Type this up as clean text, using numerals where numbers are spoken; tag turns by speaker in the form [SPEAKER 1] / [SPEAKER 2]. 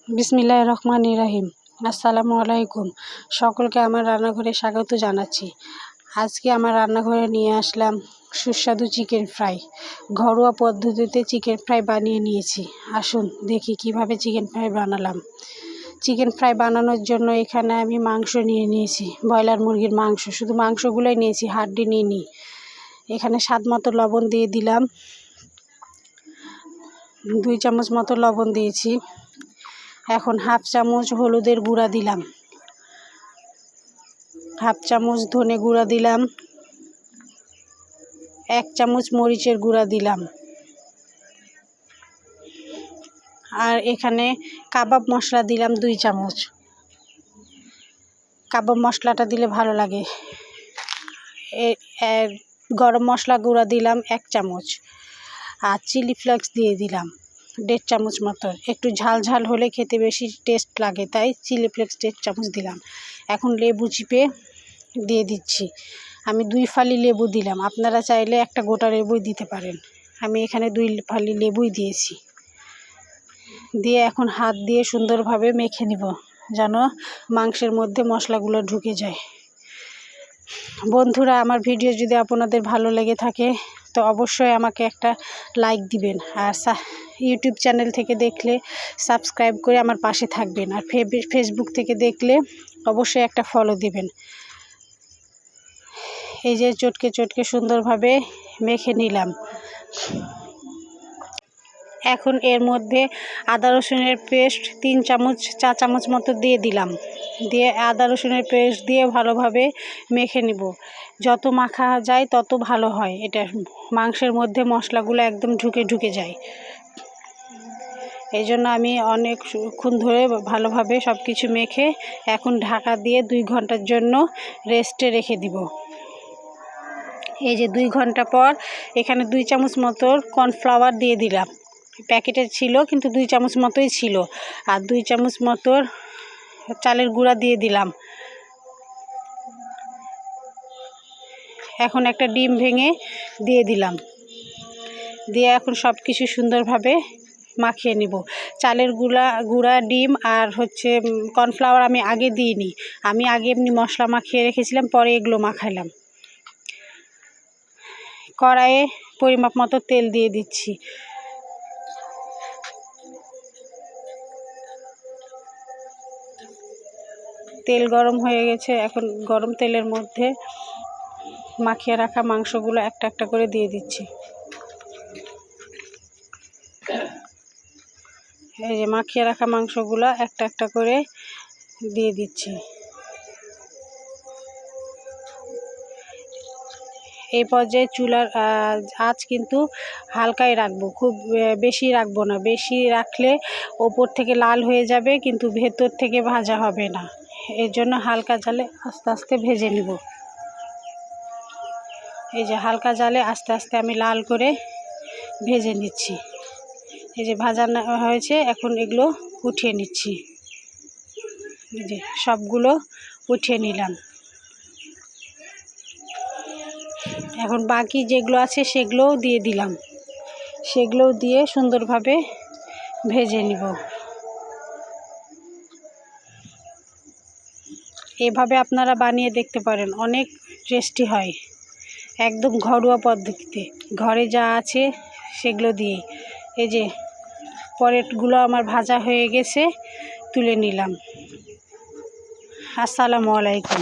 [SPEAKER 1] বিসমিল্লাহির রহমানির রহিম। আসসালামু আলাইকুম। সকলকে আমার রান্নাঘরে স্বাগত জানাচ্ছি। আজকে আমার রান্নাঘরে নিয়ে আসলাম সুস্বাদু চিকেন ফ্রাই। ঘরোয়া পদ্ধতিতে চিকেন ফ্রাই বানিয়ে নিয়েছি। আসুন দেখি কিভাবে চিকেন ফ্রাই বানালাম। চিকেন ফ্রাই বানানোর জন্য এখানে আমি মাংস নিয়ে নিয়েছি, ব্রয়লার মুরগির মাংস। শুধু মাংসগুলোই নিয়েছি, হাড্ডি নিইনি। এখানে স্বাদ মতো লবণ দিয়ে দিলাম, 2 চামচ মতো লবণ দিয়েছি। এখন হাফ চামচ হলুদের গুঁড়া দিলাম, হাফ চামচ ধনে গুঁড়া দিলাম, 1 চামচ মরিচের গুঁড়া দিলাম। আর এখানে কাবাব মশলা দিলাম 2 চামচ। কাবাব মশলাটা দিলে ভালো লাগে। গরম মশলা গুঁড়া দিলাম 1 চামচ। আর চিলি ফ্লেক্স দিয়ে দিলাম 1.5 চামচ মতো। একটু ঝাল ঝাল হলে খেতে বেশি টেস্ট লাগে, তাই চিলি ফ্লেক্স 1.5 চামচ দিলাম। এখন লেবু চিপে দিয়ে দিচ্ছি। আমি 2 ফালি লেবু দিলাম, আপনারা চাইলে একটা গোটা লেবুই দিতে পারেন। আমি এখানে 2 ফালি লেবুই দিয়েছি। দিয়ে এখন হাত দিয়ে সুন্দরভাবে মেখে নিব, যেন মাংসের মধ্যে মশলাগুলো ঢুকে যায়। বন্ধুরা, আমার ভিডিও যদি আপনাদের ভালো লেগে থাকে তো অবশ্যই আমাকে একটা লাইক দিবেন। আর ইউটিউব চ্যানেল থেকে দেখলে সাবস্ক্রাইব করে আমার পাশে থাকবেন। আর ফেসবুক থেকে দেখলে অবশ্যই একটা ফলো দিবেন। এই যে চটকে চটকে সুন্দরভাবে মেখে নিলাম। এখন এর মধ্যে আদা রসুনের পেস্ট 3 চামচ 4 চামচ মতো দিয়ে দিলাম। দিয়ে আদা রসুনের পেস্ট দিয়ে ভালোভাবে মেখে নিব। যত মাখা যায় তত ভালো হয়, এটা মাংসের মধ্যে মশলাগুলো একদম ঢুকে যায়। এই জন্য আমি অনেকক্ষণ ধরে ভালোভাবে সব কিছু মেখে এখন ঢাকা দিয়ে 2 ঘন্টার জন্য রেস্টে রেখে দিব। এই যে 2 ঘন্টা পর এখানে 2 চামচ মতো কর্নফ্লাওয়ার দিয়ে দিলাম। প্যাকেটে ছিল কিন্তু 2 চামচ মতোই ছিল। আর 2 চামচ মতো চালের গুঁড়া দিয়ে দিলাম। এখন একটা ডিম ভেঙে দিয়ে দিলাম। দিয়ে এখন সব কিছু সুন্দরভাবে মাখিয়ে নিব। চালের গুঁড়া ডিম আর কর্নফ্লাওয়ার আমি আগে দিইনি। আমি আগে এমনি মশলা মাখিয়ে রেখেছিলাম, পরে এগুলো মাখাইলাম। কড়াইয়ে পরিমাপ মতো তেল দিয়ে দিচ্ছি। তেল গরম হয়ে গেছে। এখন গরম তেলের মধ্যে মাখিয়ে রাখা মাংসগুলো একটা একটা করে দিয়ে দিচ্ছি। এই যে মাখিয়ে রাখা মাংসগুলো একটা একটা করে দিয়ে দিচ্ছি। এই পর্যায়ে চুলার আঁচ কিন্তু হালকাই রাখবো, খুব বেশি রাখবো না। বেশি রাখলে ওপর থেকে লাল হয়ে যাবে কিন্তু ভেতর থেকে ভাজা হবে না। এর জন্য হালকা জালে আস্তে আস্তে ভেজে নিব। এই যে হালকা জালে আস্তে আস্তে আমি লাল করে ভেজে নিচ্ছি। এই যে ভাজা হয়েছে, এখন এগুলো উঠিয়ে নিচ্ছি। এই যে সবগুলো উঠিয়ে নিলাম। এখন বাকি যেগুলো আছে সেগুলোও দিয়ে দিলাম। সেগুলোও দিয়ে সুন্দরভাবে ভেজে নিব। এভাবে আপনারা বানিয়ে দেখতে পারেন, অনেক টেস্টি হয়। একদম ঘরোয়া পদ্ধতিতে, ঘরে যা আছে সেগুলো দিয়ে। এই যে পরেরগুলো আমার ভাজা হয়ে গেছে, তুলে নিলাম। আসসালামু আলাইকুম।